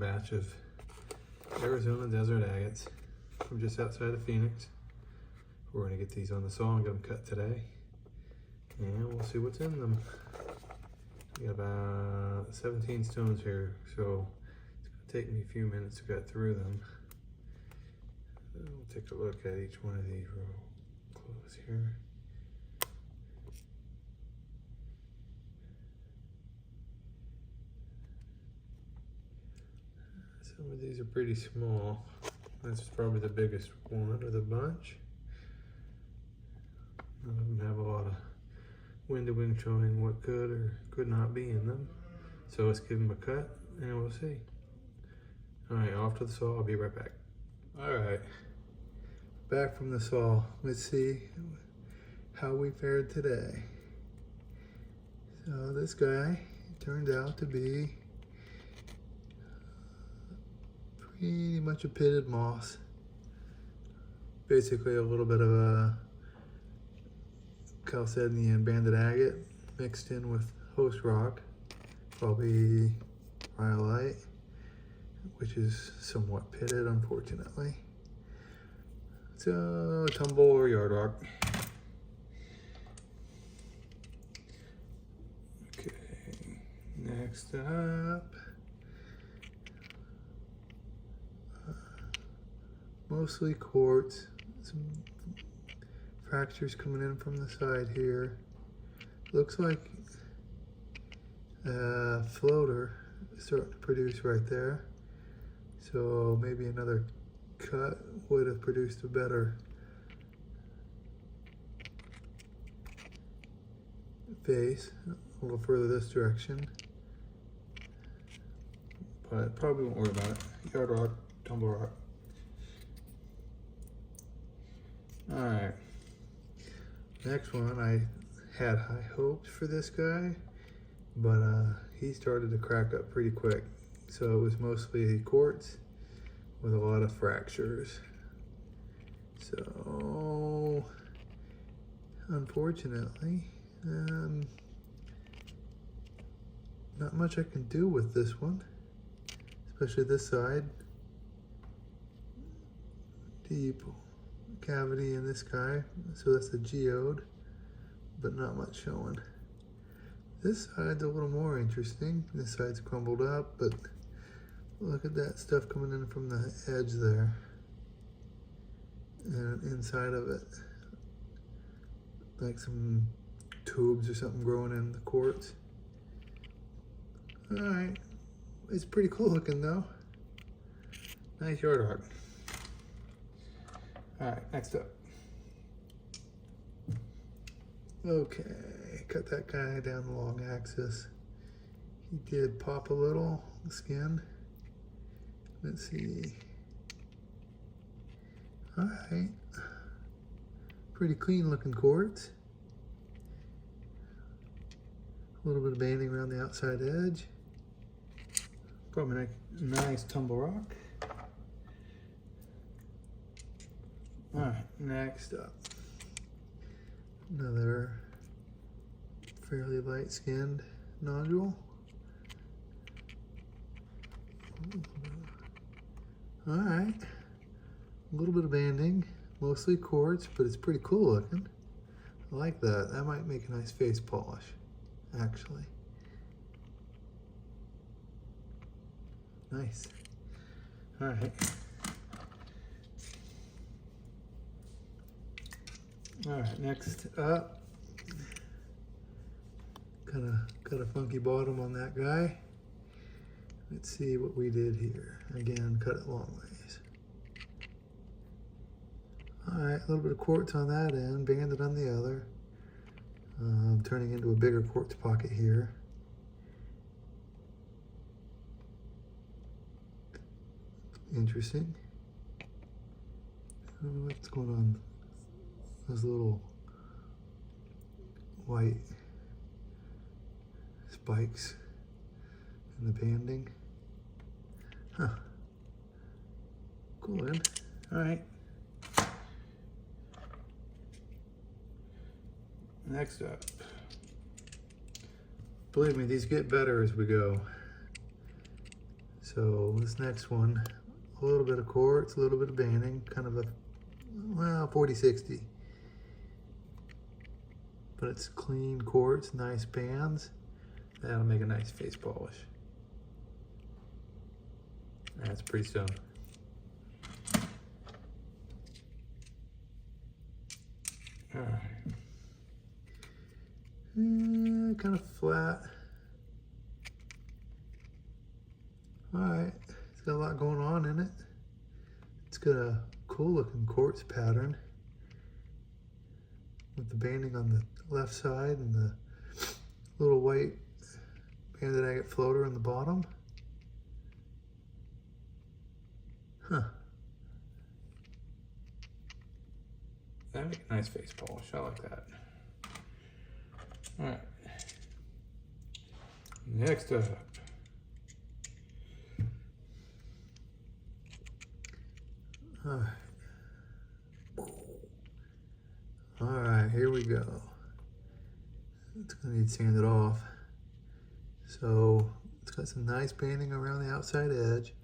batch of Arizona desert agates from just outside of Phoenix. We're gonna get these on the saw and get them cut today. And we'll see what's in them. We got about 17 stones here, so it's gonna take me a few minutes to cut through them. We'll take a look at each one of these real close here. Some of these are pretty small. That's probably the biggest one of the bunch. None of them have a lot of wing-to-wing showing what could or could not be in them. So let's give them a cut and we'll see. All right, off to the saw, I'll be right back. All right, back from the saw. Let's see how we fared today. So this guy turned out to be pretty much a pitted moss. Basically a little bit of a chalcedony and banded agate mixed in with host rock, probably rhyolite, which is somewhat pitted, unfortunately. So tumble or yard rock. Okay, next up, mostly quartz. Some fractures coming in from the side here. Looks like a floater is starting to produce right there. So maybe another cut would have produced a better face, a little further this direction. But probably won't worry about it. Yard rock, tumble rock. All right. Next one, I had high hopes for this guy, but he started to crack up pretty quick. So it was mostly quartz with a lot of fractures. So unfortunately, not much I can do with this one, especially this side. Deep cavity in this guy, so that's the geode, but not much showing. This side's a little more interesting. This side's crumbled up, but look at that stuff coming in from the edge there and inside of it, like some tubes or something growing in the quartz. All right, it's pretty cool looking though. Nice yard rock. All right, next up. Okay, cut that guy down the long axis. He did pop a little, the skin. Let's see. All right, pretty clean looking quartz. A little bit of banding around the outside edge. Probably a nice tumble rock. All right, next up, another fairly light skinned nodule. All right, a little bit of banding, mostly quartz, but it's pretty cool looking. I like that. That might make a nice face polish, actually. Nice. All right. All right, next up, got a funky bottom on that guy. Let's see what we did here. Again, cut it long ways. All right, a little bit of quartz on that end, banded on the other. Turning into a bigger quartz pocket here. Interesting. I don't know what's going on. Those little white spikes in the banding. Huh. Cool, man. All right. Next up. Believe me, these get better as we go. So this next one, a little bit of quartz, a little bit of banding, kind of a, well, 40-60. But it's clean quartz, nice bands. That'll make a nice face polish. That's pretty stone. All right. Kind of flat. All right, it's got a lot going on in it. It's got a cool looking quartz pattern with the banding on the left side and the little white banded agate floater on the bottom. Huh. That'd make a nice face polish. I like that. All right. Next up. All right, here we go. It's gonna need sanded off. So it's got some nice banding around the outside edge,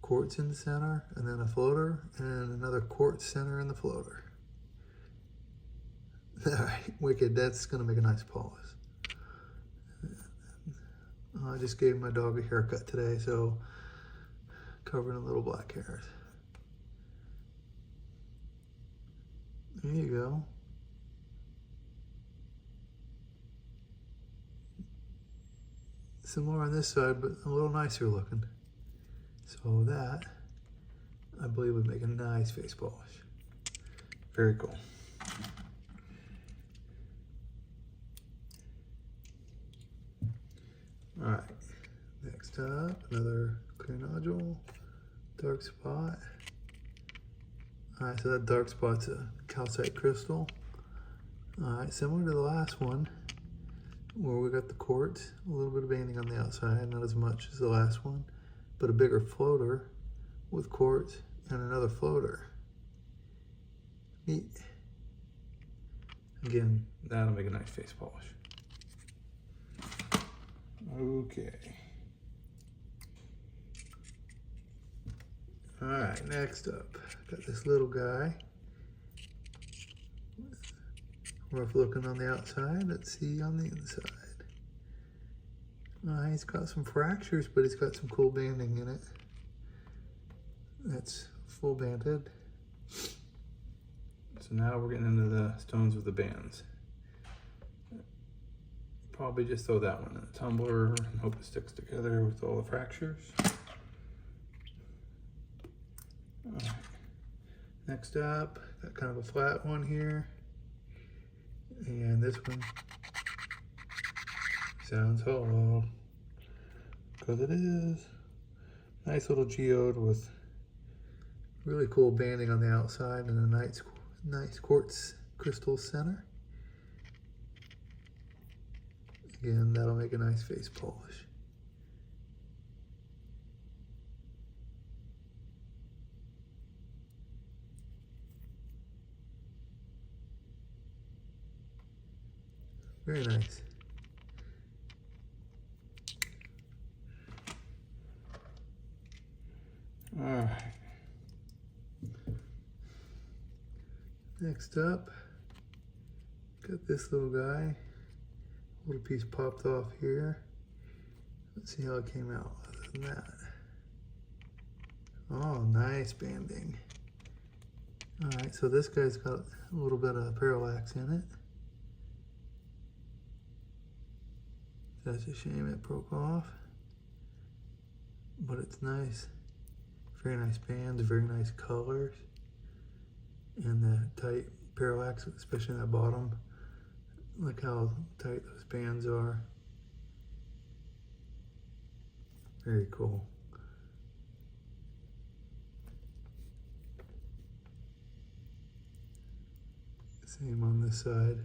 quartz in the center, and then a floater, and another quartz center in the floater. All right, wicked. That's gonna make a nice polish. I just gave my dog a haircut today, so covered in little black hairs. There you go. Similar on this side, but a little nicer looking. So that, I believe, would make a nice face polish. Very cool. All right, next up, another clear nodule, dark spot. All right, so that dark spot's a calcite crystal. All right, similar to the last one, where we got the quartz, a little bit of banding on the outside, not as much as the last one, but a bigger floater with quartz and another floater. Neat. Again, that'll make a nice face polish. Okay. All right, next up, got this little guy. Rough looking on the outside, let's see on the inside. He's got some fractures, but he's got some cool banding in it. That's full banded. So now we're getting into the stones with the bands. Probably just throw that one in the tumbler and hope it sticks together with all the fractures. All right. Next up, got kind of a flat one here. And this one sounds hollow, because it is. Nice little geode with really cool banding on the outside and a nice quartz crystal center. Again, that'll make a nice face polish. Very nice. All right. Next up, got this little guy. Little piece popped off here. Let's see how it came out other than that. Oh, nice banding. All right, so this guy's got a little bit of parallax in it. That's a shame it broke off, but it's nice. Very nice bands, very nice colors. And the tight parallax, especially in that bottom. Look how tight those bands are. Very cool. Same on this side.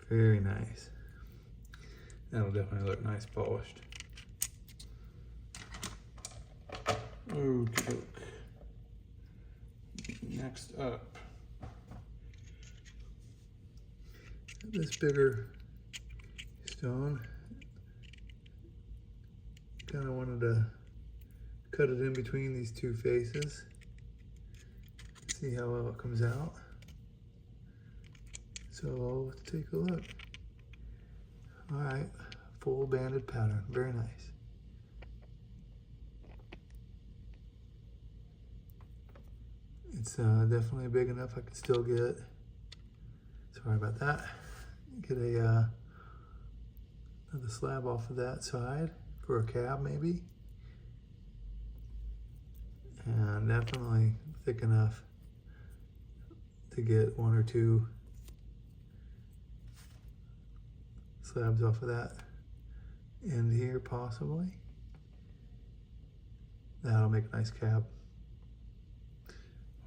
Very nice. That'll definitely look nice polished. Okay. Next up, this bigger stone. kind of wanted to cut it in between these two faces. See how well it comes out. So let's take a look. All right, full banded pattern, very nice. It's definitely big enough I can still get, sorry about that, get a another slab off of that side for a cab maybe. And definitely thick enough to get 1 or 2 slabs off of that end here possibly. That'll make a nice cab.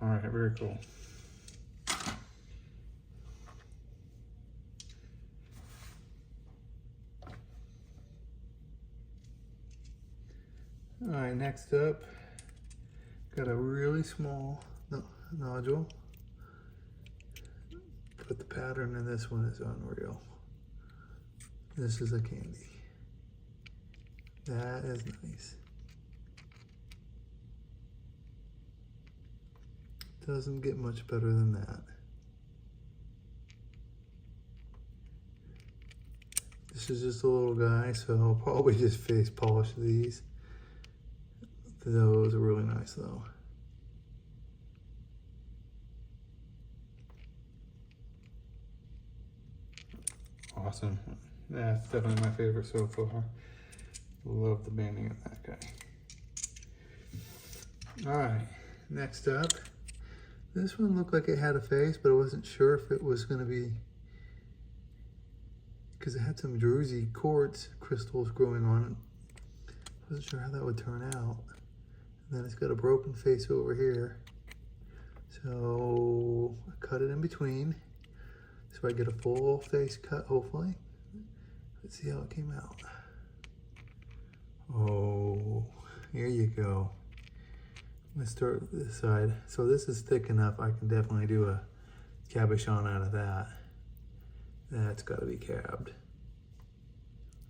All right, very cool. All right, next up, got a really small nodule, but the pattern in this one is unreal. This is a candy. That is nice. Doesn't get much better than that. This is just a little guy, so I'll probably just face polish these. Those are really nice though. Awesome. That's definitely my favorite so far. Love the banding of that guy. All right, next up. This one looked like it had a face, but I wasn't sure if it was gonna be, because it had some druzy quartz crystals growing on it. I wasn't sure how that would turn out. And then it's got a broken face over here. So I cut it in between so I get a full face cut, hopefully. Let's see how it came out. Oh, here you go. Let's start with this side. So this is thick enough, I can definitely do a cabochon out of that. That's gotta be cabbed.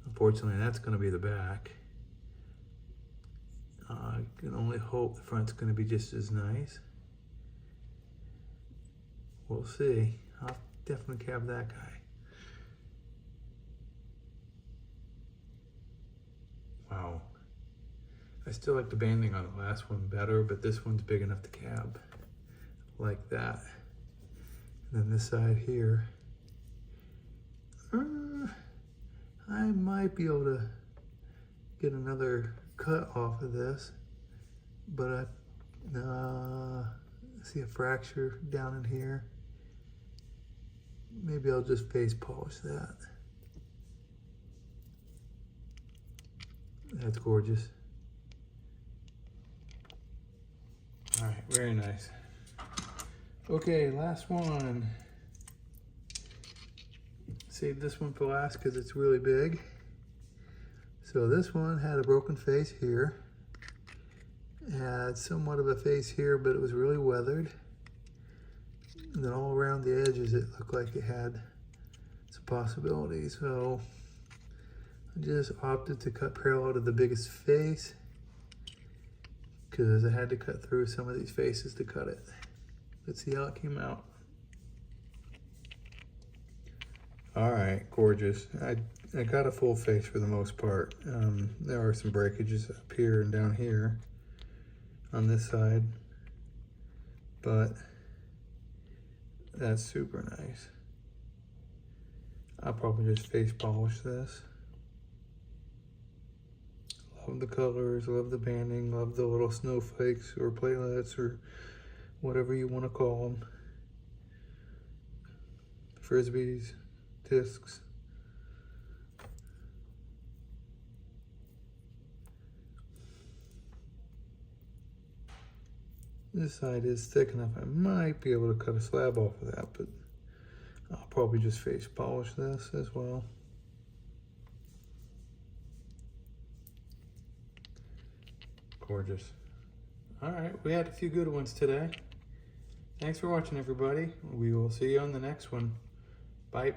Unfortunately, that's gonna be the back. I can only hope the front's gonna be just as nice. We'll see. I'll definitely cab that guy. Wow. I still like the banding on the last one better, but this one's big enough to cab like that. And then this side here, I might be able to get another cut off of this, but I see a fracture down in here. Maybe I'll just face polish that. That's gorgeous. All right, very nice. Okay, last one. Save this one for last because it's really big. So this one had a broken face here. It had somewhat of a face here, but it was really weathered. And then all around the edges, it looked like it had some possibilities. So I just opted to cut parallel to the biggest face because I had to cut through some of these faces to cut it. Let's see how it came out. All right, gorgeous. I got a full face for the most part. There are some breakages up here and down here on this side, but that's super nice. I'll probably just face polish this. Love the colors, love the banding, love the little snowflakes or platelets or whatever you want to call them. Frisbees, discs. This side is thick enough, I might be able to cut a slab off of that, but I'll probably just face polish this as well. Gorgeous. All right, we had a few good ones today. Thanks for watching, everybody. We will see you on the next one. Bye.